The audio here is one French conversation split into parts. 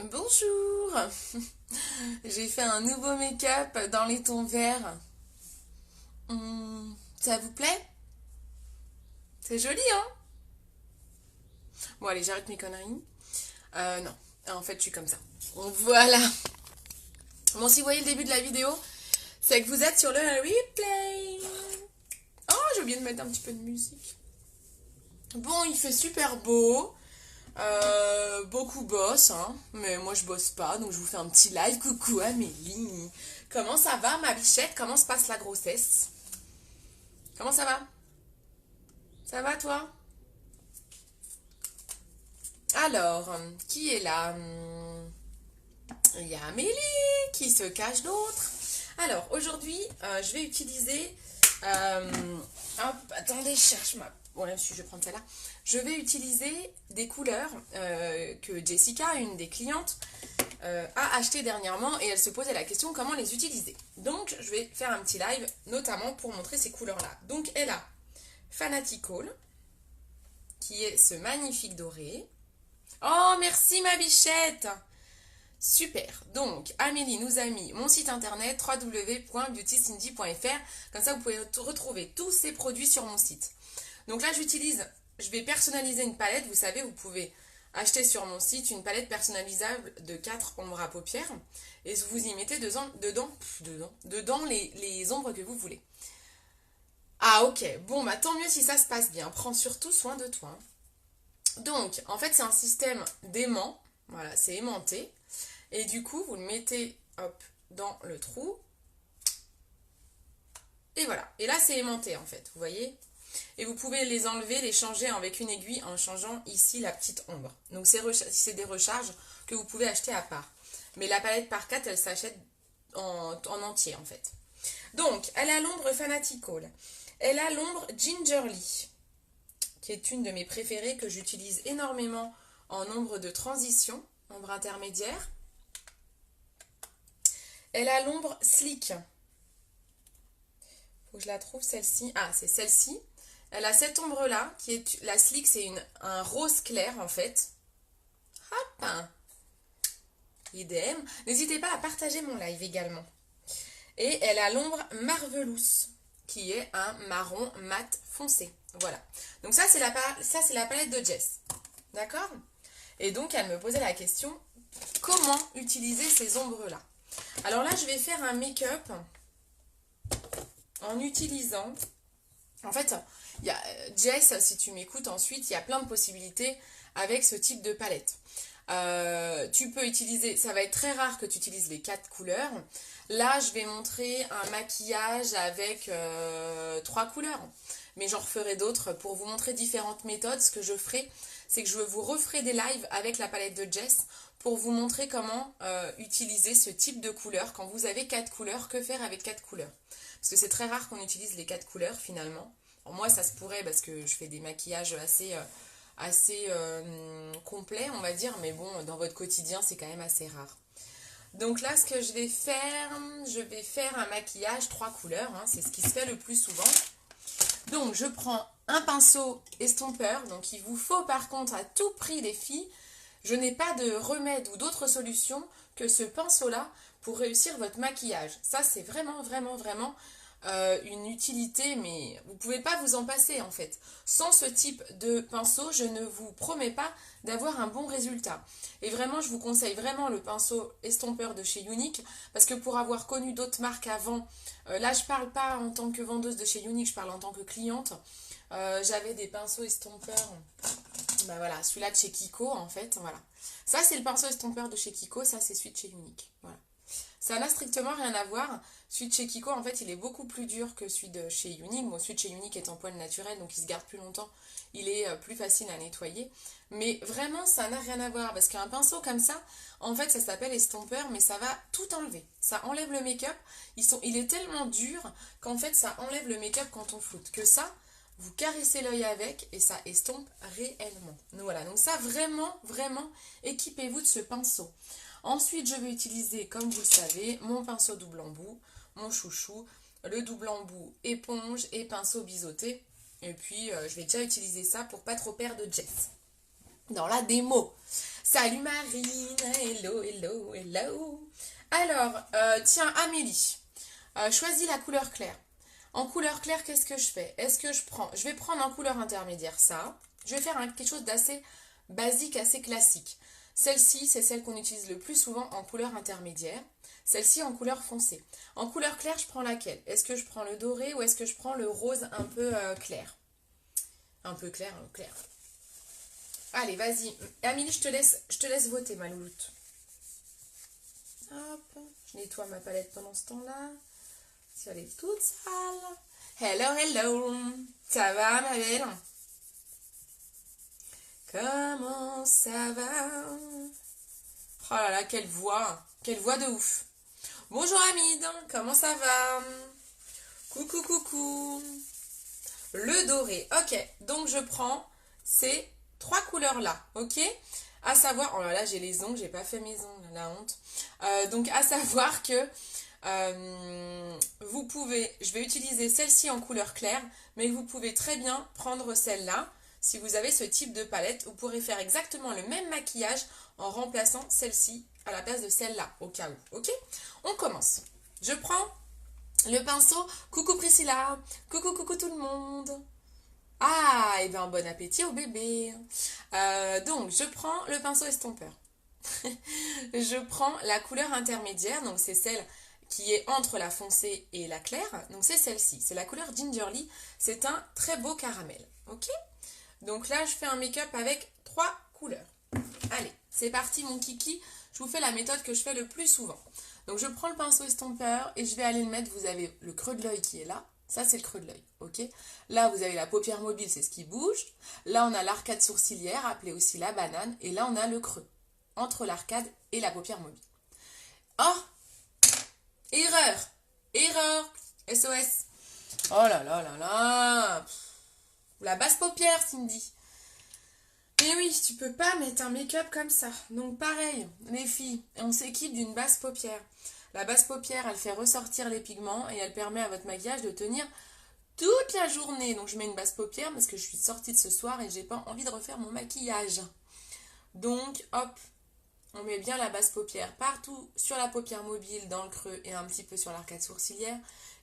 Bonjour. J'ai fait un nouveau make-up dans les tons verts. Ça vous plaît? C'est joli, hein? Bon, allez, j'arrête mes conneries. Non. En fait, je suis comme ça. Voilà. Bon, si vous voyez le début de la vidéo, c'est que vous êtes sur le replay. Oh, j'ai oublié de mettre un petit peu de musique. Bon, il fait super beau. Beaucoup bossent, hein, mais moi je bosse pas, donc je vous fais un petit live. Coucou Amélie. Comment ça va ma bichette? Comment se passe la grossesse? Comment ça va? Ça va toi? Alors, qui est là? Il y a Amélie qui se cache d'autres. Alors, aujourd'hui, je vais utiliser... hop, attendez, je cherche ma... Bon, si je vais prendre celle-là. Je vais utiliser des couleurs que Jessica, une des clientes, a acheté dernièrement et elle se posait la question comment les utiliser. Donc je vais faire un petit live notamment pour montrer ces couleurs là. Donc elle a Fanatical qui est ce magnifique doré. Oh merci ma bichette. Super, donc Amélie nous a mis mon site internet www.beautycindy.fr, comme ça vous pouvez retrouver tous ces produits sur mon site. Donc là je vais personnaliser une palette, vous savez vous pouvez acheter sur mon site une palette personnalisable de 4 ombres à paupières et vous y mettez dedans les ombres que vous voulez. Ah ok, bon bah tant mieux si ça se passe bien, prends surtout soin de toi. Donc en fait c'est un système d'aimant, voilà c'est aimanté et du coup vous le mettez hop dans le trou et voilà, et là c'est aimanté en fait, vous voyez. Et vous pouvez les enlever, les changer avec une aiguille en changeant ici la petite ombre. Donc c'est des recharges que vous pouvez acheter à part. Mais la palette par 4, elle s'achète en entier en fait. Donc, elle a l'ombre Fanatical. Elle a l'ombre Gingerly, qui est une de mes préférées que j'utilise énormément en ombre de transition, ombre intermédiaire. Elle a l'ombre Sleek. Faut que je la trouve celle-ci. Ah, c'est celle-ci. Elle a cette ombre-là, qui est la Sleek, c'est un rose clair en fait. Hop! Idem. N'hésitez pas à partager mon live également. Et elle a l'ombre Marvelous, qui est un marron mat foncé. Voilà. Donc ça, c'est la palette de Jess. D'accord? Et donc, elle me posait la question, comment utiliser ces ombres-là? Alors là, je vais faire un make-up en utilisant... En fait, il y a, Jess, si tu m'écoutes ensuite, il y a plein de possibilités avec ce type de palette. Tu peux utiliser, ça va être très rare que tu utilises les 4 couleurs. Là, je vais montrer un maquillage avec 3 couleurs. Mais j'en referai d'autres pour vous montrer différentes méthodes. Ce que je ferai, c'est que je vous referai des lives avec la palette de Jess pour vous montrer comment utiliser ce type de couleurs. Quand vous avez 4 couleurs, que faire avec 4 couleurs? Parce que c'est très rare qu'on utilise les 4 couleurs finalement. Alors moi, ça se pourrait parce que je fais des maquillages assez complet, on va dire, mais bon, dans votre quotidien, c'est quand même assez rare. Donc là, ce que je vais faire un maquillage 3 couleurs, hein, c'est ce qui se fait le plus souvent. Donc, je prends un pinceau estompeur, donc il vous faut par contre à tout prix les filles, je n'ai pas de remède ou d'autre solution que ce pinceau-là pour réussir votre maquillage. Ça, c'est vraiment, vraiment, vraiment une utilité, mais vous ne pouvez pas vous en passer en fait. Sans ce type de pinceau, je ne vous promets pas d'avoir un bon résultat. Et vraiment, je vous conseille vraiment le pinceau estompeur de chez Younique, parce que pour avoir connu d'autres marques avant, là je parle pas en tant que vendeuse de chez Younique, je parle en tant que cliente. J'avais des pinceaux estompeurs, bah voilà, celui-là de chez Kiko en fait, voilà. Ça c'est le pinceau estompeur de chez Kiko, ça c'est celui de chez Younique, voilà. Ça n'a strictement rien à voir. Celui de chez Kiko, en fait, il est beaucoup plus dur que celui de chez Younique. Bon, celui de chez Younique est en poil naturel, donc il se garde plus longtemps. Il est plus facile à nettoyer. Mais vraiment, ça n'a rien à voir. Parce qu'un pinceau comme ça, en fait, ça s'appelle estompeur, mais ça va tout enlever. Ça enlève le make-up. Il est tellement dur qu'en fait, ça enlève le make-up quand on floute. Que ça, vous caressez l'œil avec et ça estompe réellement. Donc voilà, donc ça, vraiment, vraiment, équipez-vous de ce pinceau. Ensuite, je vais utiliser, comme vous le savez, mon pinceau double embout, mon chouchou, le double embout éponge et pinceau biseauté. Et puis, je vais déjà utiliser ça pour pas trop perdre de Jess dans la démo. Salut Marine, hello, hello, hello. Alors, tiens, Amélie, choisis la couleur claire. En couleur claire, qu'est-ce que je fais? Je vais prendre en couleur intermédiaire ça. Je vais faire quelque chose d'assez basique, assez classique. Celle-ci, c'est celle qu'on utilise le plus souvent en couleur intermédiaire. Celle-ci en couleur foncée. En couleur claire, je prends laquelle? Est-ce que je prends le doré ou est-ce que je prends le rose un peu clair? Un peu clair, clair. Allez, vas-y. Amélie, je te laisse voter, ma louloute. Hop, je nettoie ma palette pendant ce temps-là. Si elle est toute sale. Hello, hello. Ça va, ma belle? Comment ça va? Oh là là, quelle voix. Quelle voix de ouf. Bonjour, Hamid. Comment ça va? Coucou, coucou. Le doré. Ok, donc je prends ces 3 couleurs-là, ok? À savoir, oh là là, j'ai les ongles, j'ai pas fait mes ongles, la honte. Donc à savoir que vous pouvez, je vais utiliser celle-ci en couleur claire, mais vous pouvez très bien prendre celle-là. Si vous avez ce type de palette, vous pourrez faire exactement le même maquillage en remplaçant celle-ci à la place de celle-là, au cas où, ok? On commence. Je prends le pinceau. Coucou Priscilla, coucou coucou tout le monde. Ah, et bien bon appétit au bébé. Donc, je prends le pinceau estompeur. Je prends la couleur intermédiaire, donc c'est celle qui est entre la foncée et la claire. Donc c'est celle-ci, c'est la couleur Gingerly. C'est un très beau caramel, ok? Donc là, je fais un make-up avec 3 couleurs. Allez, c'est parti mon kiki. Je vous fais la méthode que je fais le plus souvent. Donc je prends le pinceau estompeur et je vais aller le mettre. Vous avez le creux de l'œil qui est là. Ça, c'est le creux de l'œil, ok? Là, vous avez la paupière mobile, c'est ce qui bouge. Là, on a l'arcade sourcilière, appelée aussi la banane. Et là, on a le creux, entre l'arcade et la paupière mobile. Oh! Erreur! Erreur! SOS! Oh là là là là! La basse paupière, Cindy! Et oui, tu peux pas mettre un make-up comme ça. Donc pareil, les filles, on s'équipe d'une basse paupière. La basse paupière, elle fait ressortir les pigments et elle permet à votre maquillage de tenir toute la journée. Donc je mets une basse paupière parce que je suis sortie de ce soir et j'ai pas envie de refaire mon maquillage. Donc hop, on met bien la basse paupière partout sur la paupière mobile, dans le creux et un petit peu sur l'arcade sourcilière.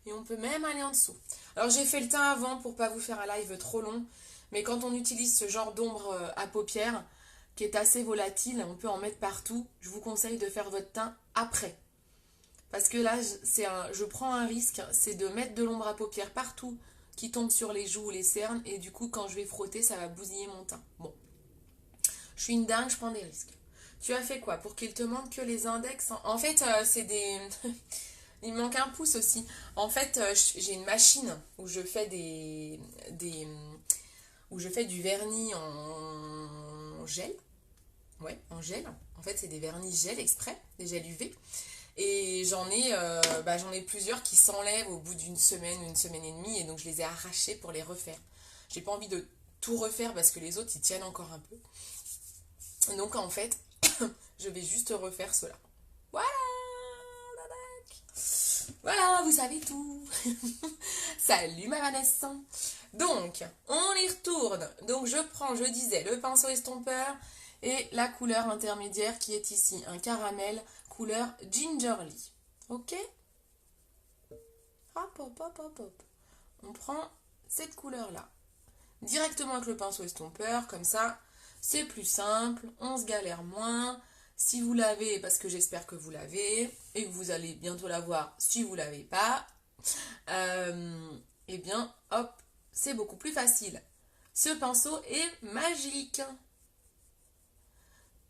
Et on peut même aller en dessous. Alors j'ai fait le teint avant pour pas vous faire un live trop long. Mais quand on utilise ce genre d'ombre à paupières, qui est assez volatile, on peut en mettre partout. Je vous conseille de faire votre teint après. Parce que là, je prends un risque, c'est de mettre de l'ombre à paupières partout qui tombe sur les joues ou les cernes. Et du coup, quand je vais frotter, ça va bousiller mon teint. Bon, je suis une dingue, je prends des risques. Tu as fait quoi? Pour qu'il te manque que les index? En fait, c'est des... Il me manque un pouce aussi. En fait, j'ai une machine où je fais où je fais du vernis en gel. Ouais, en gel. En fait, c'est des vernis gel exprès, des gels UV. Et j'en ai plusieurs qui s'enlèvent au bout d'une semaine ou une semaine et demie. Et donc, je les ai arrachés pour les refaire. J'ai pas envie de tout refaire parce que les autres, ils tiennent encore un peu. Donc, en fait, je vais juste refaire cela. Voilà! Voilà, vous savez tout. Salut ma Vanessa. Donc, on y retourne. Donc, je disais, le pinceau estompeur et la couleur intermédiaire qui est ici, un caramel couleur Gingerly. Ok? Hop, hop, hop, hop, hop. On prend cette couleur-là. Directement avec le pinceau estompeur, comme ça, c'est plus simple, on se galère moins. Si vous l'avez, parce que j'espère que vous l'avez, et que vous allez bientôt l'avoir si vous ne l'avez pas, eh bien, hop, c'est beaucoup plus facile. Ce pinceau est magique.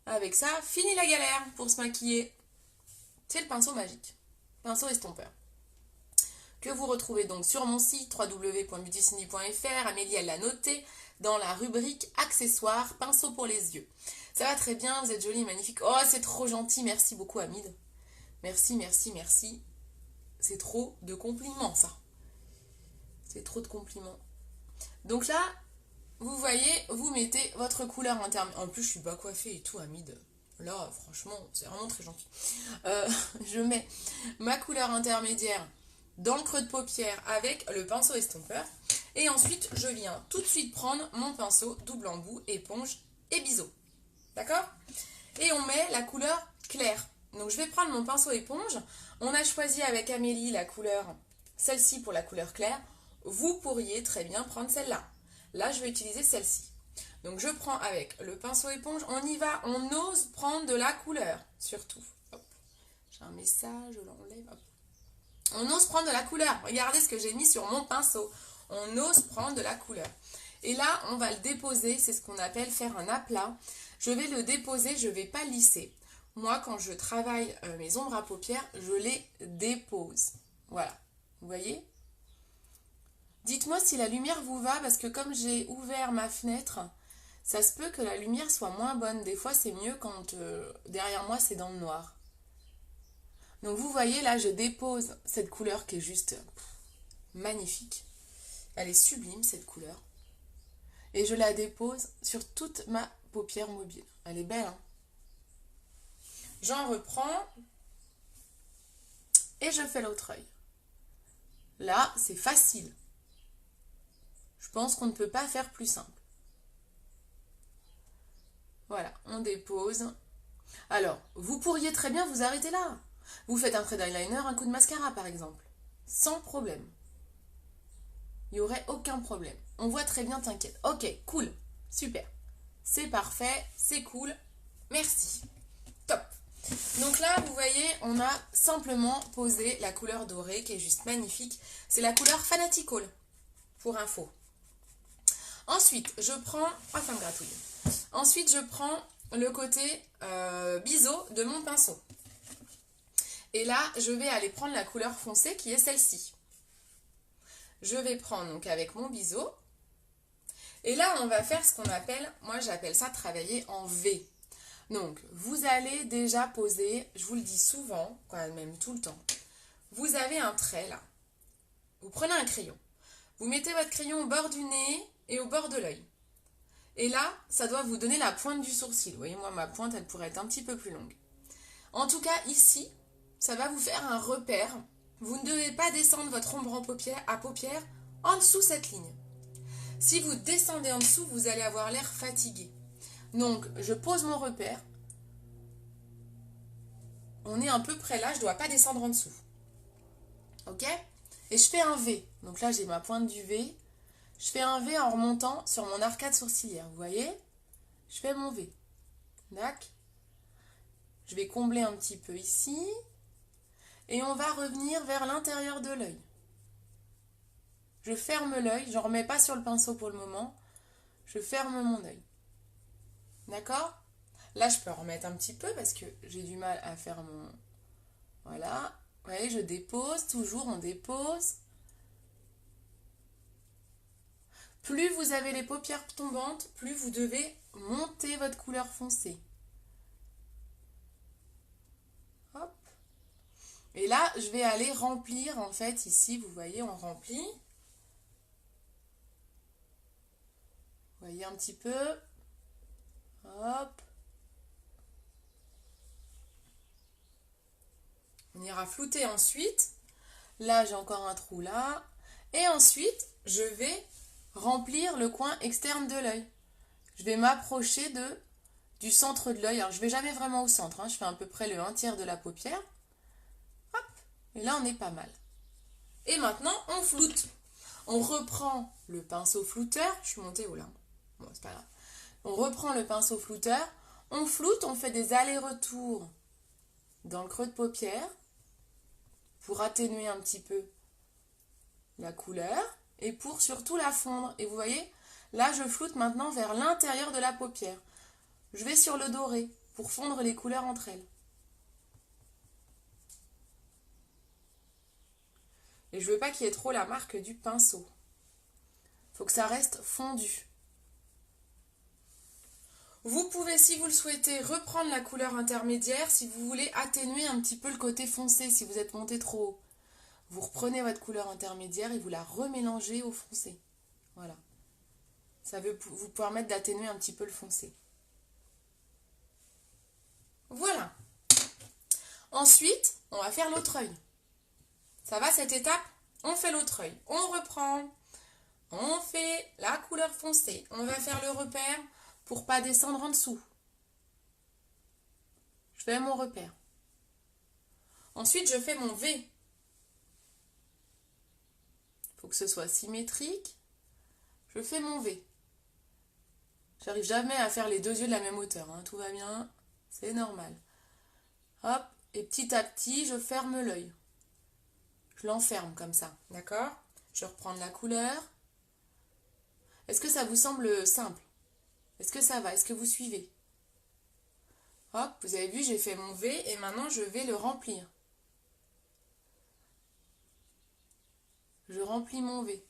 Avec ça, fini la galère pour se maquiller. C'est le pinceau magique, pinceau estompeur. Que vous retrouvez donc sur mon site www.beautycindy.fr. Amélie, elle l'a noté dans la rubrique accessoires, pinceau pour les yeux. Ça va très bien, vous êtes jolie, magnifique. Oh, c'est trop gentil, merci beaucoup Hamid. Merci, merci, merci. C'est trop de compliments, ça. C'est trop de compliments. Donc là, vous voyez, vous mettez votre couleur intermédiaire. En plus, je suis pas coiffée et tout, Hamid. Là, franchement, c'est vraiment très gentil. Je mets ma couleur intermédiaire dans le creux de paupière avec le pinceau estompeur. Et ensuite, je viens tout de suite prendre mon pinceau double embout, éponge et biseau. D'accord? et on met la couleur claire. Donc je vais prendre mon pinceau éponge. On a choisi avec Amélie la couleur, celle-ci pour la couleur claire. Vous pourriez très bien prendre celle-là. Là, je vais utiliser celle-ci. Donc je prends avec le pinceau éponge. On y va, on ose prendre de la couleur, surtout. Hop. J'ai un message, je l'enlève. Hop. On ose prendre de la couleur. Regardez ce que j'ai mis sur mon pinceau. On ose prendre de la couleur. Et là, on va le déposer. C'est ce qu'on appelle faire un aplat. Je vais le déposer, je ne vais pas lisser. Moi, quand je travaille mes ombres à paupières, je les dépose. Voilà. Vous voyez ? Dites-moi si la lumière vous va, parce que comme j'ai ouvert ma fenêtre, ça se peut que la lumière soit moins bonne. Des fois, c'est mieux quand derrière moi, c'est dans le noir. Donc, vous voyez, là, je dépose cette couleur qui est juste magnifique. Elle est sublime, cette couleur. Et je la dépose sur toute ma paupière mobile. Elle est belle, hein ? J'en reprends et je fais l'autre œil. Là, c'est facile. Je pense qu'on ne peut pas faire plus simple. Voilà, on dépose. Alors, vous pourriez très bien vous arrêter là. Vous faites un trait d'eyeliner, un coup de mascara par exemple. Sans problème. Il n'y aurait aucun problème. On voit très bien, t'inquiète. Ok, cool, super. C'est parfait, c'est cool. Merci. Top. Donc là, vous voyez, on a simplement posé la couleur dorée qui est juste magnifique. C'est la couleur Fanatical, pour info. Ensuite, je prends... Ah, ça me gratouille. Ensuite, je prends le côté biseau de mon pinceau. Et là, je vais aller prendre la couleur foncée qui est celle-ci. Je vais prendre donc avec mon biseau. Et là, on va faire ce qu'on appelle, moi j'appelle ça travailler en V. Donc, vous allez déjà poser, je vous le dis souvent, quand même tout le temps, vous avez un trait là. Vous prenez un crayon. Vous mettez votre crayon au bord du nez et au bord de l'œil. Et là, ça doit vous donner la pointe du sourcil. Vous voyez, moi, ma pointe, elle pourrait être un petit peu plus longue. En tout cas, ici, ça va vous faire un repère. Vous ne devez pas descendre votre ombre à paupières en dessous de cette ligne. Si vous descendez en dessous, vous allez avoir l'air fatigué. Donc, je pose mon repère. On est à peu près là, je ne dois pas descendre en dessous. Ok ? Et je fais un V. Donc là, j'ai ma pointe du V. Je fais un V en remontant sur mon arcade sourcilière. Vous voyez ? Je fais mon V. D'accord ? Je vais combler un petit peu ici. Et on va revenir vers l'intérieur de l'œil. Je ferme l'œil. Je ne remets pas sur le pinceau pour le moment. Je ferme mon œil. D'accord ? Là, je peux en remettre un petit peu parce que j'ai du mal à faire mon... Voilà. Vous voyez, je dépose. Toujours, on dépose. Plus vous avez les paupières tombantes, plus vous devez monter votre couleur foncée. Hop. Et là, je vais aller remplir, en fait, ici, vous voyez, on remplit. Vous voyez un petit peu. Hop. On ira flouter ensuite. Là, j'ai encore un trou là. Et ensuite, je vais remplir le coin externe de l'œil. Je vais m'approcher du centre de l'œil. Alors, je ne vais jamais vraiment au centre. Hein. Je fais à peu près le 1/3 de la paupière. Hop. Et là, on est pas mal. Et maintenant, on floute. On reprend le pinceau flouteur. Je suis montée où là ? Bon, c'est pas grave. On reprend le pinceau flouteur. On floute, on fait des allers-retours dans le creux de paupière pour atténuer un petit peu la couleur et pour surtout la fondre. Et vous voyez, là, je floute maintenant vers l'intérieur de la paupière. Je vais sur le doré pour fondre les couleurs entre elles. Et je veux pas qu'il y ait trop la marque du pinceau. Il faut que ça reste fondu. Vous pouvez, si vous le souhaitez, reprendre la couleur intermédiaire si vous voulez atténuer un petit peu le côté foncé, si vous êtes monté trop haut. Vous reprenez votre couleur intermédiaire et vous la remélangez au foncé. Voilà. Ça va vous permettre d'atténuer un petit peu le foncé. Voilà. Ensuite, on va faire l'autre œil. Ça va cette étape ? On fait l'autre œil. On reprend. On fait la couleur foncée. On va faire le repère pour pas descendre en dessous. Je vais à mon repère. Ensuite, je fais mon V. Il faut que ce soit symétrique. Je fais mon V. J'arrive jamais à faire les deux yeux de la même hauteur, hein. Tout va bien, c'est normal. Hop, et petit à petit, je ferme l'œil. Je l'enferme comme ça, d'accord? Je reprends de la couleur. Est-ce que ça vous semble simple? Est-ce que ça va? Est-ce que vous suivez? Hop, vous avez vu, j'ai fait mon V et maintenant je vais le remplir. Je remplis mon V.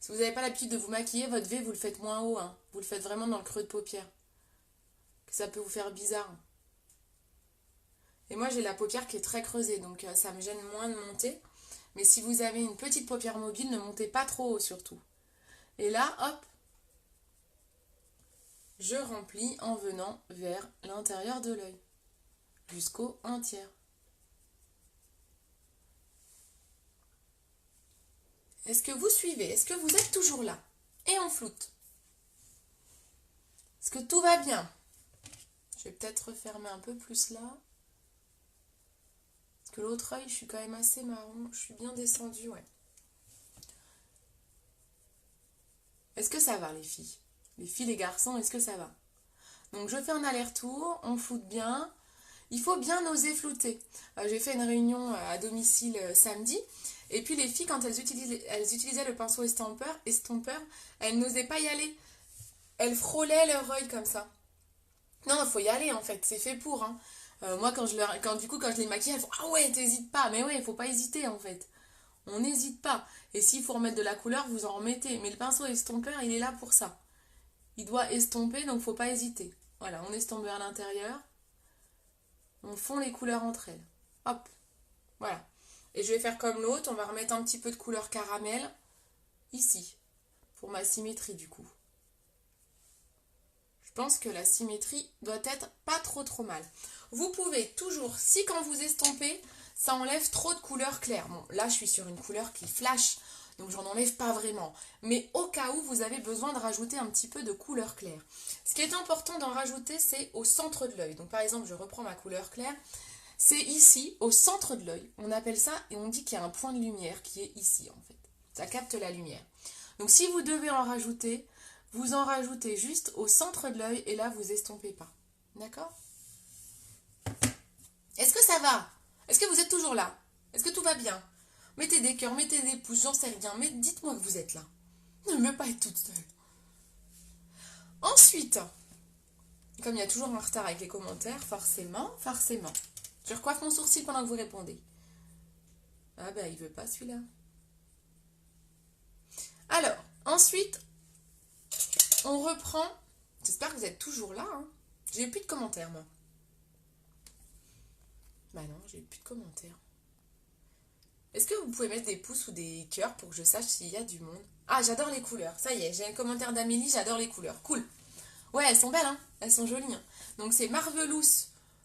Si vous n'avez pas l'habitude de vous maquiller, votre V, vous le faites moins haut, hein. Vous le faites vraiment dans le creux de paupière. Ça peut vous faire bizarre. Et moi, j'ai la paupière qui est très creusée, donc ça me gêne moins de monter. Mais si vous avez une petite paupière mobile, ne montez pas trop haut surtout. Et là, hop, je remplis en venant vers l'intérieur de l'œil, jusqu'au 1/3. Est-ce que vous suivez? Est-ce que vous êtes toujours là? Et on floute. Est-ce que tout va bien? Je vais peut-être refermer un peu plus là. Parce que l'autre œil, je suis quand même assez marron. Je suis bien descendue, ouais. Est-ce que ça va, les filles? Les filles, les garçons, est-ce que ça va? Donc, je fais un aller-retour. On floute bien. Il faut bien oser flouter. J'ai fait une réunion à domicile samedi. Et puis les filles, quand elles utilisaient le pinceau estompeur, elles n'osaient pas y aller. Elles frôlaient leur œil comme ça. Non, il faut y aller en fait, c'est fait pour. Hein. Moi, quand je les maquille, elles font « Ah ouais, t'hésites pas !» Mais ouais, il faut pas hésiter en fait. On n'hésite pas. Et s'il faut remettre de la couleur, vous en remettez. Mais le pinceau estompeur, il est là pour ça. Il doit estomper, donc faut pas hésiter. Voilà, on estompe à l'intérieur. On fond les couleurs entre elles. Hop, voilà. Et je vais faire comme l'autre, on va remettre un petit peu de couleur caramel ici, pour ma symétrie du coup. Je pense que la symétrie doit être pas trop mal. Vous pouvez toujours, si quand vous estompez, ça enlève trop de couleur claire. Bon, là je suis sur une couleur qui flash, donc j'en enlève pas vraiment. Mais au cas où vous avez besoin de rajouter un petit peu de couleur claire. Ce qui est important d'en rajouter, c'est au centre de l'œil. Donc par exemple, je reprends ma couleur claire. C'est ici, au centre de l'œil. On appelle ça, et on dit qu'il y a un point de lumière qui est ici, en fait. Ça capte la lumière. Donc, si vous devez en rajouter, vous en rajoutez juste au centre de l'œil, et là, vous estompez pas. D'accord? Est-ce que ça va? Est-ce que vous êtes toujours là? Est-ce que tout va bien? Mettez des cœurs, mettez des pouces, j'en sais rien, mais dites-moi que vous êtes là. Ne me pas être toute seule. Ensuite, comme il y a toujours un retard avec les commentaires, forcément. Je recoiffe mon sourcil pendant que vous répondez. Ah bah il veut pas celui-là. Alors, ensuite, on reprend. J'espère que vous êtes toujours là. Hein. J'ai plus de commentaires, moi. Bah non, j'ai plus de commentaires. Est-ce que vous pouvez mettre des pouces ou des cœurs pour que je sache s'il y a du monde? Ah, j'adore les couleurs. Ça y est, j'ai un commentaire d'Amélie, j'adore les couleurs. Cool. Ouais, elles sont belles, hein. Elles sont jolies. Hein. Donc c'est Marvelous,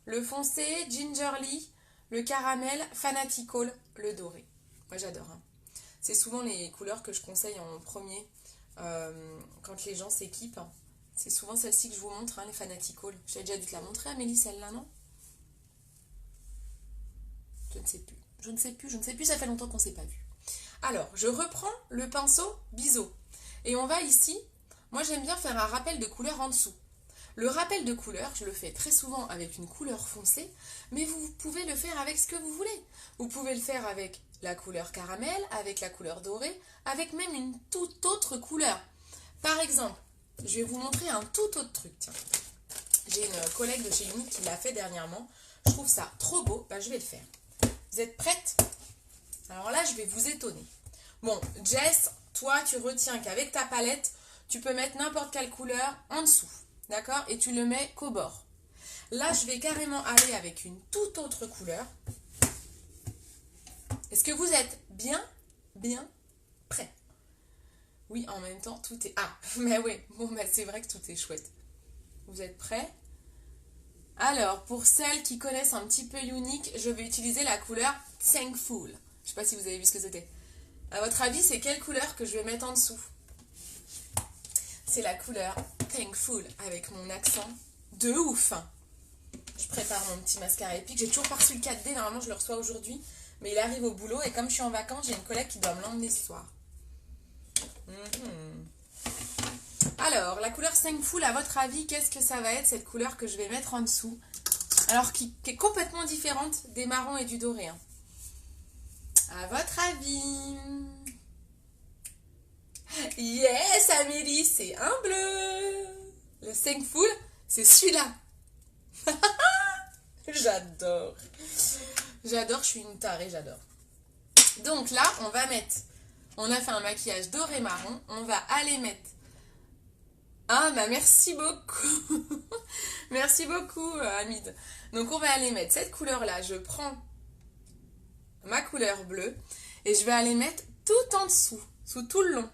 le foncé, Gingerly, le caramel, Fanatical, le doré. Moi j'adore. Hein. C'est souvent les couleurs que je conseille en premier quand les gens s'équipent. Hein. C'est souvent celle-ci que je vous montre, hein, les Fanatical. J'ai déjà dû te la montrer, Amélie, celle-là, non? Je ne sais plus, ça fait longtemps qu'on ne s'est pas vu. Alors, je reprends le pinceau biseau. Et on va ici, moi j'aime bien faire un rappel de couleur en dessous. Le rappel de couleur, je le fais très souvent avec une couleur foncée, mais vous pouvez le faire avec ce que vous voulez. Vous pouvez le faire avec la couleur caramel, avec la couleur dorée, avec même une toute autre couleur. Par exemple, je vais vous montrer un tout autre truc. Tiens. J'ai une collègue de chez Unique qui l'a fait dernièrement. Je trouve ça trop beau, bah, je vais le faire. Vous êtes prête? Alors là, je vais vous étonner. Bon, Jess, toi, tu retiens qu'avec ta palette, tu peux mettre n'importe quelle couleur en dessous. D'accord? Et tu le mets qu'au bord. Là, je vais carrément aller avec une toute autre couleur. Est-ce que vous êtes bien prêts? Oui, en même temps, tout est... Ah, mais oui, bon, bah, c'est vrai que tout est chouette. Vous êtes prêts? Alors, pour celles qui connaissent un petit peu Unique, je vais utiliser la couleur Thankful. Je ne sais pas si vous avez vu ce que c'était. À votre avis, c'est quelle couleur que je vais mettre en dessous? C'est la couleur Thankful avec mon accent de ouf. prépare mon petit mascara épique. J'ai toujours pas reçu le 4D, normalement je le reçois aujourd'hui. Mais il arrive au boulot et comme je suis en vacances, j'ai une collègue qui doit me l'emmener ce soir. Alors, la couleur Thankful, à votre avis, qu'est-ce que ça va être cette couleur que je vais mettre en dessous? Alors, qui est complètement différente des marrons et du doré. Hein. À votre avis? Yes, Amélie, c'est un bleu. Le Thankful, c'est celui-là. J'adore. J'adore, je suis une tarée, j'adore. Donc là, on va mettre... On a fait un maquillage doré marron. On va aller mettre... Ah, bah merci beaucoup. Merci beaucoup, Hamid. Donc on va aller mettre cette couleur-là. Je prends ma couleur bleue et je vais aller mettre tout en dessous, sous tout le long.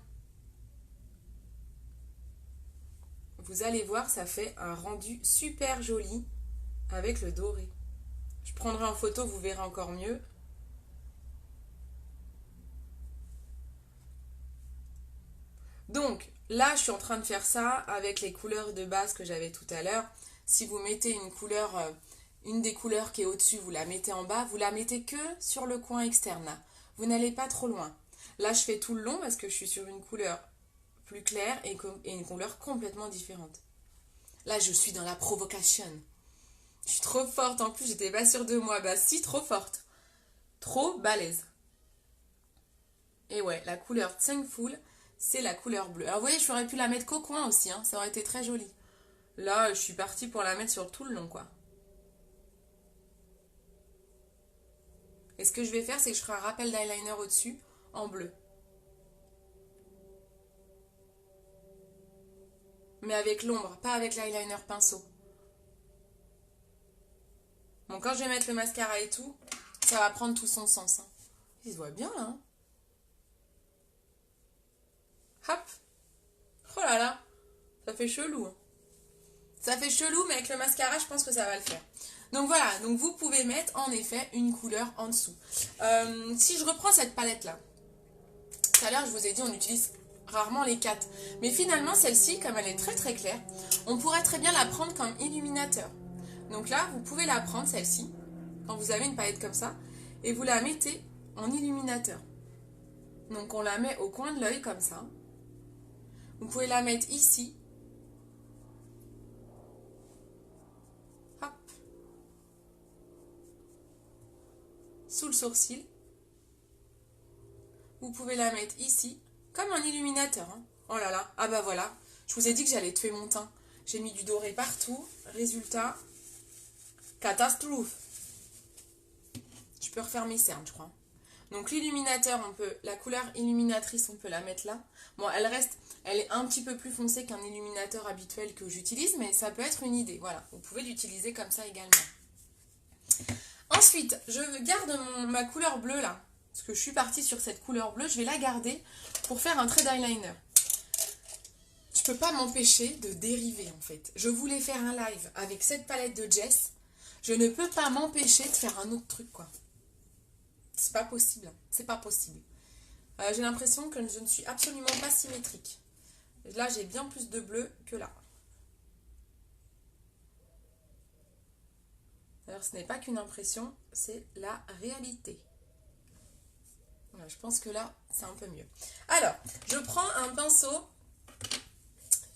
Vous allez voir, ça fait un rendu super joli avec le doré. Je prendrai en photo, vous verrez encore mieux. Donc, là, je suis en train de faire ça avec les couleurs de base que j'avais tout à l'heure. Si vous mettez une couleur, une des couleurs qui est au-dessus, vous la mettez en bas, vous la mettez que sur le coin externe, là. Vous n'allez pas trop loin. Là, je fais tout le long parce que je suis sur une couleur plus claire et une couleur complètement différente. Là, je suis dans la provocation. Je suis trop forte. En plus, j'étais pas sûre de moi. Bah si, trop forte. Trop balèze. Et ouais, la couleur Thankful, c'est la couleur bleue. Alors vous voyez, j'aurais pu la mettre qu'au coin aussi, hein, ça aurait été très joli. Là, je suis partie pour la mettre sur tout le long, quoi. Et ce que je vais faire, c'est que je ferai un rappel d'eyeliner au-dessus, en bleu. Mais avec l'ombre, pas avec l'eyeliner pinceau. Bon, quand je vais mettre le mascara et tout, ça va prendre tout son sens. Hein. Il se voit bien, là. Hein. Hop. Oh là là. Ça fait chelou. Hein. Ça fait chelou, mais avec le mascara, je pense que ça va le faire. Donc voilà, donc vous pouvez mettre en effet une couleur en dessous. Si je reprends cette palette-là, tout à l'heure, je vous ai dit, on utilise rarement les 4. Mais finalement, celle-ci, comme elle est très très claire, on pourrait très bien la prendre comme illuminateur. Donc là, vous pouvez la prendre, celle-ci, quand vous avez une palette comme ça, et vous la mettez en illuminateur. Donc on la met au coin de l'œil comme ça. Vous pouvez la mettre ici. Hop. Sous le sourcil. Vous pouvez la mettre ici, comme un illuminateur. Hein. Oh là là, ah bah voilà. Je vous ai dit que j'allais tuer mon teint. J'ai mis du doré partout. Résultat, catastrophe. Je peux refaire mes cernes, je crois. Donc l'illuminateur, la couleur illuminatrice, on peut la mettre là. Bon, elle est un petit peu plus foncée qu'un illuminateur habituel que j'utilise, mais ça peut être une idée. Voilà, vous pouvez l'utiliser comme ça également. Ensuite, je garde ma couleur bleue là. Parce que je suis partie sur cette couleur bleue, je vais la garder pour faire un trait d'eyeliner. Je peux pas m'empêcher de dériver en fait. Je voulais faire un live avec cette palette de Jess. Je ne peux pas m'empêcher de faire un autre truc quoi. C'est pas possible. C'est pas possible. J'ai l'impression que je ne suis absolument pas symétrique. Là, j'ai bien plus de bleu que là. Alors, ce n'est pas qu'une impression, c'est la réalité. Voilà, je pense que là, c'est un peu mieux. Alors, je prends un pinceau.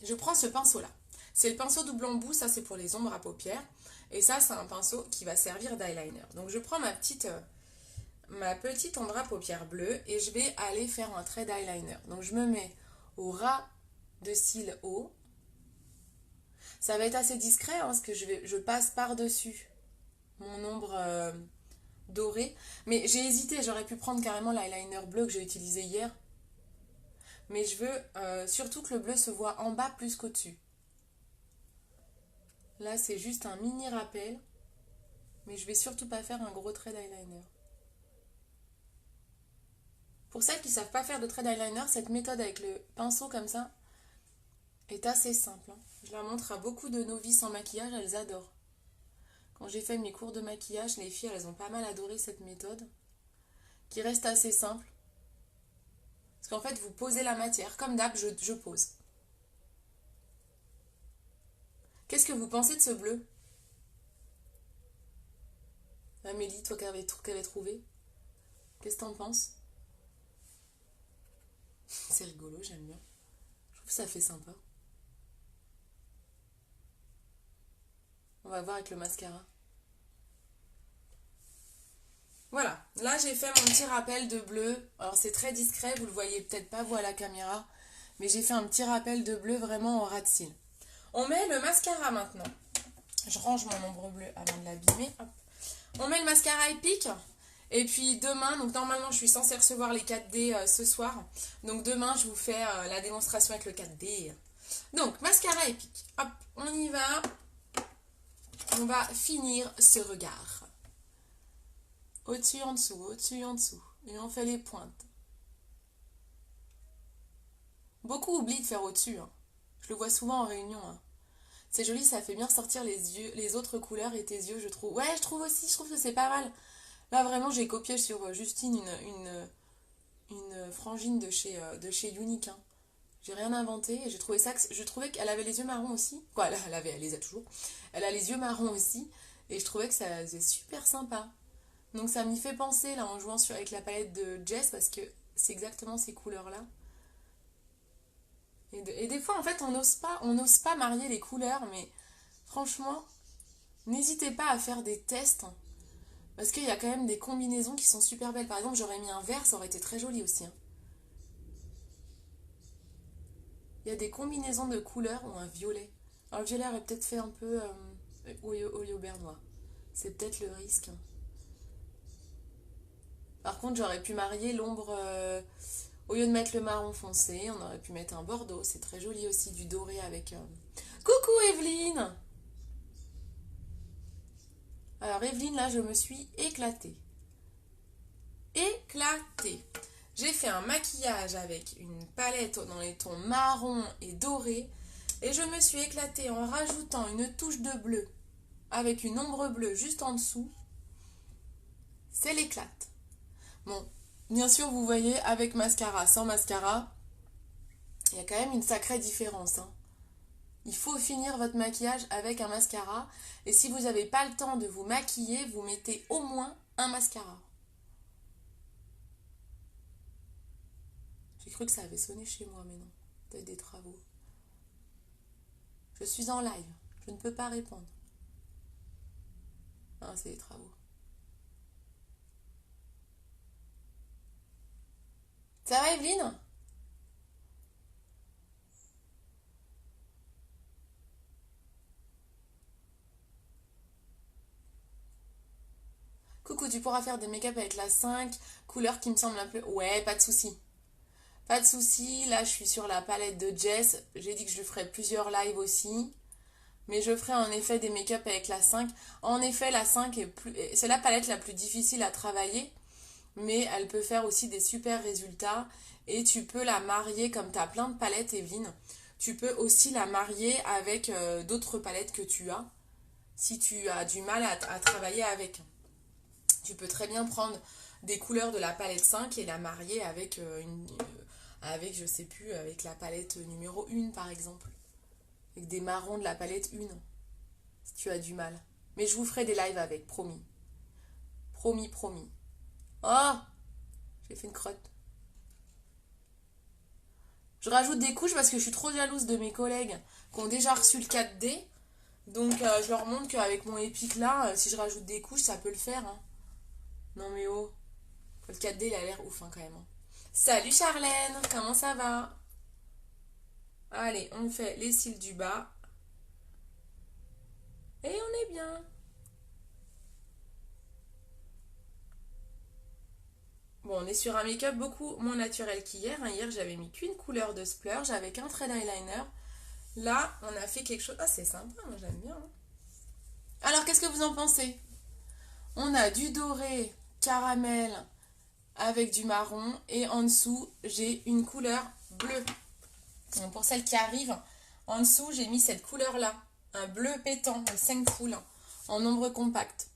Je prends ce pinceau-là. C'est le pinceau double embout, ça c'est pour les ombres à paupières. Et ça, c'est un pinceau qui va servir d'eyeliner. Donc, je prends ma petite ombre à paupières bleue et je vais aller faire un trait d'eyeliner. Donc, je me mets au ras de cils haut. Ça va être assez discret hein, parce que je passe par-dessus mon ombre dorée. Mais j'ai hésité, j'aurais pu prendre carrément l'eyeliner bleu que j'ai utilisé hier. Mais je veux surtout que le bleu se voit en bas plus qu'au-dessus. Là, c'est juste un mini rappel. Mais je vais surtout pas faire un gros trait d'eyeliner. Pour celles qui ne savent pas faire de trait d'eyeliner, cette méthode avec le pinceau comme ça est assez simple. Hein. Je la montre à beaucoup de novices en maquillage, elles adorent. Quand j'ai fait mes cours de maquillage, les filles, elles ont pas mal adoré cette méthode, qui reste assez simple. Parce qu'en fait, vous posez la matière. Comme d'hab, je pose. Qu'est-ce que vous pensez de ce bleu? Amélie, toi qui avais trouvé, qu'est-ce que t'en penses? C'est rigolo, j'aime bien. Je trouve que ça fait sympa. On va voir avec le mascara. Voilà, là j'ai fait mon petit rappel de bleu. Alors c'est très discret, vous le voyez peut-être pas vous à la caméra, mais j'ai fait un petit rappel de bleu vraiment en ras de cils. On met le mascara maintenant. Je range mon ombre bleue avant de l'abîmer. Hop. On met le mascara épique. Et puis demain, donc normalement je suis censée recevoir les 4D ce soir. Donc demain je vous fais la démonstration avec le 4D. Donc mascara épique. Hop, on y va. On va finir ce regard. Au-dessus, en dessous, au-dessus, en dessous. Et on fait les pointes. Beaucoup oublient de faire au-dessus. Hein. Je le vois souvent en réunion. Hein. C'est joli, ça fait bien ressortir les yeux, les autres couleurs et tes yeux, je trouve. Ouais, je trouve aussi, je trouve que c'est pas mal. Là, vraiment, j'ai copié sur Justine une frangine de chez Unique. Hein. J'ai rien inventé et je trouvais qu'elle avait les yeux marrons aussi. Quoi, elle les a toujours. Elle a les yeux marrons aussi et je trouvais que ça faisait super sympa. Donc ça m'y fait penser là en jouant avec la palette de Jess parce que c'est exactement ces couleurs-là. Et des fois en fait on n'ose pas marier les couleurs, mais franchement, n'hésitez pas à faire des tests parce qu'il y a quand même des combinaisons qui sont super belles. Par exemple, j'aurais mis un vert, ça aurait été très joli aussi. Hein. Il y a des combinaisons de couleurs ou un violet. Alors le violet aurait peut-être fait un peu au bernois. C'est peut-être le risque. Par contre, j'aurais pu marier l'ombre. Au lieu de mettre le marron foncé, on aurait pu mettre un bordeaux. C'est très joli aussi, du doré avec... Coucou Evelyne! Alors Evelyne, là, je me suis éclatée. Éclatée! J'ai fait un maquillage avec une palette dans les tons marron et doré. Et je me suis éclatée en rajoutant une touche de bleu avec une ombre bleue juste en dessous. C'est l'éclate. Bon, bien sûr, vous voyez, avec mascara, sans mascara, il y a quand même une sacrée différence. Hein. Il faut finir votre maquillage avec un mascara. Et si vous n'avez pas le temps de vous maquiller, vous mettez au moins un mascara. J'ai cru que ça avait sonné chez moi, mais non. Peut-être des travaux. Je suis en live. Je ne peux pas répondre. Ah, c'est des travaux. Ça va, Evelyne? Coucou, tu pourras faire des make-up avec la 5, couleur qui me semble un peu... Ouais, pas de souci. Pas de souci, là je suis sur la palette de Jess. J'ai dit que je ferai plusieurs lives aussi. Mais je ferai en effet des make-up avec la 5. En effet, la 5 c'est la palette la plus difficile à travailler. Mais elle peut faire aussi des super résultats. Et tu peux la marier, comme tu as plein de palettes, Evelyne. Tu peux aussi la marier avec d'autres palettes que tu as. Si tu as du mal à travailler avec. Tu peux très bien prendre des couleurs de la palette 5 et la marier avec avec, je sais plus, avec la palette numéro 1 par exemple. Avec des marrons de la palette 1. Si tu as du mal. Mais je vous ferai des lives avec, promis. Promis, promis. Oh! J'ai fait une crotte. Je rajoute des couches parce que je suis trop jalouse de mes collègues qui ont déjà reçu le 4D. Donc je leur montre qu'avec mon épique là, si je rajoute des couches, ça peut le faire. Hein. Non mais oh. Le 4D il a l'air ouf hein, quand même. Hein. Salut Charlène, comment ça va? Allez, on fait les cils du bas. Et on est bien. Bon, on est sur un make-up beaucoup moins naturel qu'hier. Hein. Hier, j'avais mis qu'une couleur de splurge avec un trait d'eyeliner. Là, on a fait quelque chose... Ah, c'est sympa, moi j'aime bien. Hein. Alors, qu'est-ce que vous en pensez? On a du doré caramel avec du marron. Et en dessous, j'ai une couleur bleue. Donc, pour celles qui arrivent, en dessous, j'ai mis cette couleur-là. Un bleu pétant, le 5 full, en ombre compacte.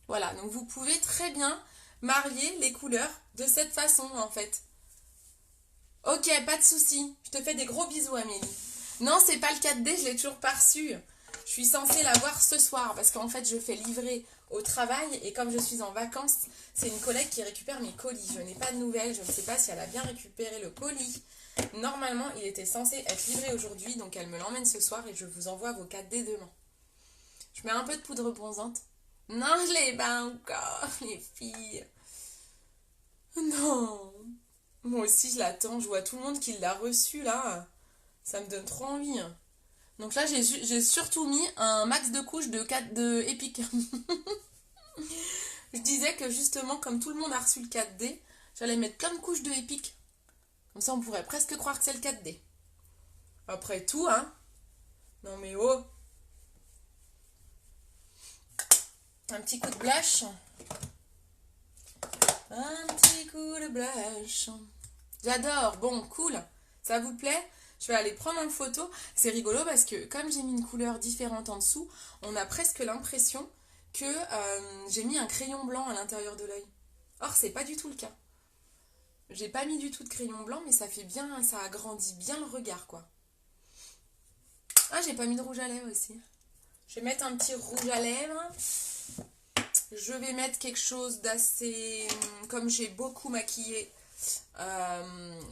Voilà, donc vous pouvez très bien marier les couleurs de cette façon, en fait. Ok, pas de souci. Je te fais des gros bisous, Amélie. Non, c'est pas le 4D, je l'ai toujours pas reçu. Je suis censée l'avoir ce soir parce qu'en fait, je fais livrer au travail et comme je suis en vacances, c'est une collègue qui récupère mes colis. Je n'ai pas de nouvelles, je ne sais pas si elle a bien récupéré le colis. Normalement, il était censé être livré aujourd'hui, donc elle me l'emmène ce soir et je vous envoie vos 4D demain. Je mets un peu de poudre bronzante. Non, je l'ai pas encore, les filles. Non. Moi aussi, je l'attends. Je vois tout le monde qui l'a reçu, là. Ça me donne trop envie. Donc là, j'ai surtout mis un max de couches de Epic. Je disais que justement, comme tout le monde a reçu le 4D, j'allais mettre plein de couches de Epic. Comme ça, on pourrait presque croire que c'est le 4D. Après tout, hein. Non mais oh. Un petit coup de blush. Un petit coup de blush. J'adore. Bon, cool. Ça vous plaît? Je vais aller prendre en photo. C'est rigolo parce que comme j'ai mis une couleur différente en dessous, on a presque l'impression que j'ai mis un crayon blanc à l'intérieur de l'œil. Or, c'est pas du tout le cas. J'ai pas mis du tout de crayon blanc, mais ça fait bien, ça agrandit bien le regard, quoi. Ah, j'ai pas mis de rouge à lèvres aussi. Je vais mettre un petit rouge à lèvres. Je vais mettre quelque chose d'assez... Comme j'ai beaucoup maquillé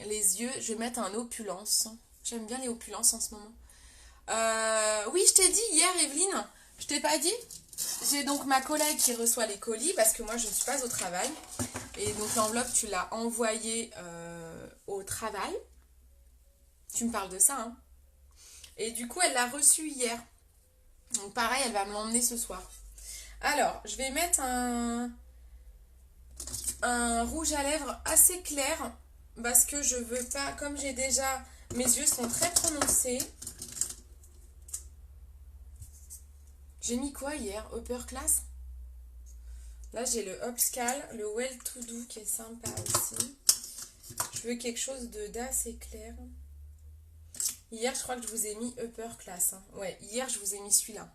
les yeux, je vais mettre un opulence. J'aime bien les opulences en ce moment. Oui, je t'ai dit hier, Evelyne. Je t'ai pas dit? J'ai donc ma collègue qui reçoit les colis parce que moi, je ne suis pas au travail. Et donc l'enveloppe, tu l'as envoyée au travail. Tu me parles de ça, hein? Et du coup, elle l'a reçue hier. Donc pareil, elle va me l'emmener ce soir. Alors, je vais mettre un rouge à lèvres assez clair parce que je veux pas, comme j'ai déjà, mes yeux sont très prononcés. J'ai mis quoi hier? Upper Class. Là, j'ai le Upscal, le Well To Do qui est sympa aussi. Je veux quelque chose d'assez clair. Hier, je crois que je vous ai mis Upper Class. Hein. Ouais, hier, je vous ai mis celui-là.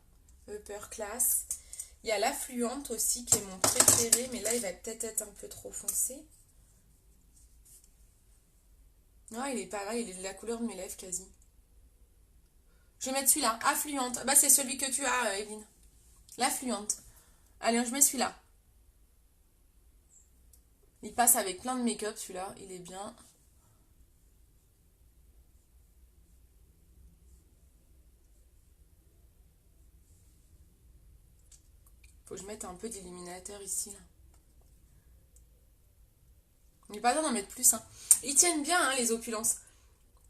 Upper Class. Il y a l'Affluente aussi qui est mon préféré, mais là, il va peut-être être un peu trop foncé. Non, il est pareil, il est de la couleur de mes lèvres quasi. Je vais mettre celui-là, Affluente. Bah, c'est celui que tu as, Evelyne. L'Affluente. Allez, je mets celui-là. Il passe avec plein de make-up, celui-là. Il est bien. Faut que je mette un peu d'illuminateur ici, là. Il n'est pas besoin d'en mettre plus, hein. Ils tiennent bien, hein, les opulences.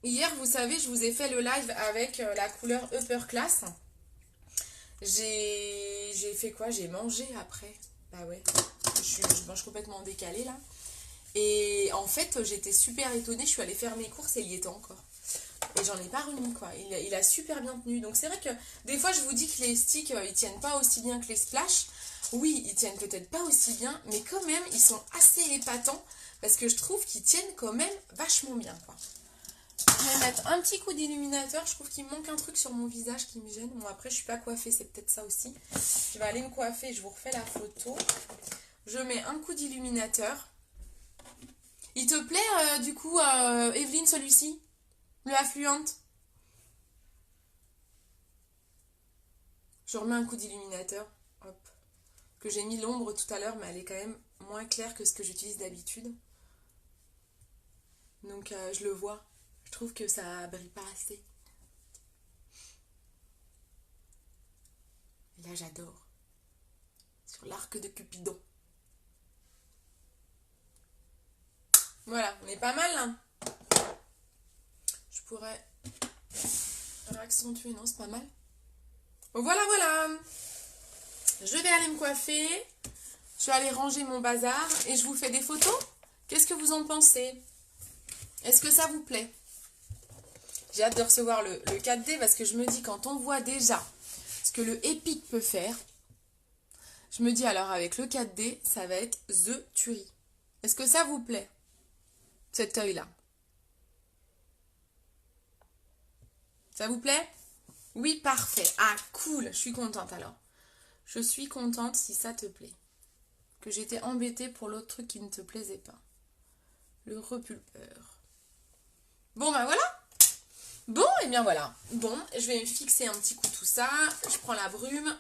Hier, vous savez, je vous ai fait le live avec la couleur Upper Class. J'ai fait quoi? J'ai mangé après. Bah ouais, je mange complètement décalé là. Et en fait, j'étais super étonnée. Je suis allée faire mes courses et il y était encore. Et j'en ai pas remis quoi. Il a super bien tenu. Donc c'est vrai que des fois, je vous dis que les sticks, ils tiennent pas aussi bien que les splash. Oui, ils tiennent peut-être pas aussi bien, mais quand même, ils sont assez épatants parce que je trouve qu'ils tiennent quand même vachement bien quoi. Je vais mettre un petit coup d'illuminateur. Je trouve qu'il me manque un truc sur mon visage qui me gêne. Bon, après, je suis pas coiffée. C'est peut-être ça aussi. Je vais aller me coiffer et je vous refais la photo. Je mets un coup d'illuminateur. Il te plaît, du coup, Evelyne, celui-ci? Le Affluente? Je remets un coup d'illuminateur. Hop. Que j'ai mis l'ombre tout à l'heure, mais elle est quand même moins claire que ce que j'utilise d'habitude. Donc, je le vois. Je trouve que ça brille pas assez. Et là, j'adore. Sur l'arc de Cupidon. Voilà, on est pas mal là. Je pourrais accentuer, non, c'est pas mal. Bon, voilà, voilà. Je vais aller me coiffer. Je vais aller ranger mon bazar et je vous fais des photos. Qu'est-ce que vous en pensez? Est-ce que ça vous plaît? J'ai hâte de recevoir le 4D parce que je me dis quand on voit déjà ce que le Epic peut faire, je me dis alors avec le 4D, ça va être the tuerie. Est-ce que ça vous plaît? Cet œil-là. Ça vous plaît? Oui, parfait. Ah, cool. Je suis contente alors. Je suis contente si ça te plaît. Que j'étais embêtée pour l'autre truc qui ne te plaisait pas. Le repulpeur. Bon, bah voilà. Bon, et bien voilà. Bon, je vais me fixer un petit coup tout ça. Je prends la brume.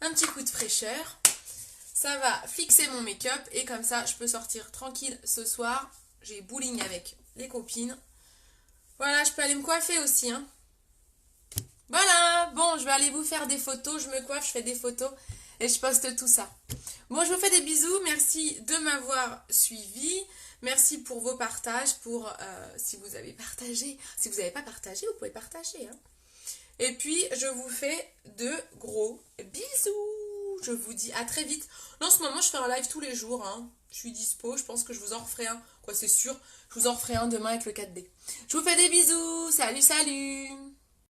Un petit coup de fraîcheur. Ça va fixer mon make-up et comme ça, je peux sortir tranquille ce soir. J'ai bowling avec les copines. Voilà, je peux aller me coiffer aussi, hein. Voilà, bon, je vais aller vous faire des photos. Je me coiffe, je fais des photos et je poste tout ça. Bon, je vous fais des bisous. Merci de m'avoir suivi. Merci pour vos partages, si vous avez partagé. Si vous n'avez pas partagé, vous pouvez partager, hein. Et puis, je vous fais de gros bisous. Je vous dis à très vite. En ce moment, je fais un live tous les jours, hein. Je suis dispo. Je pense que je vous en referai un. Quoi, c'est sûr. Je vous en referai un demain avec le 4D. Je vous fais des bisous. Salut, salut.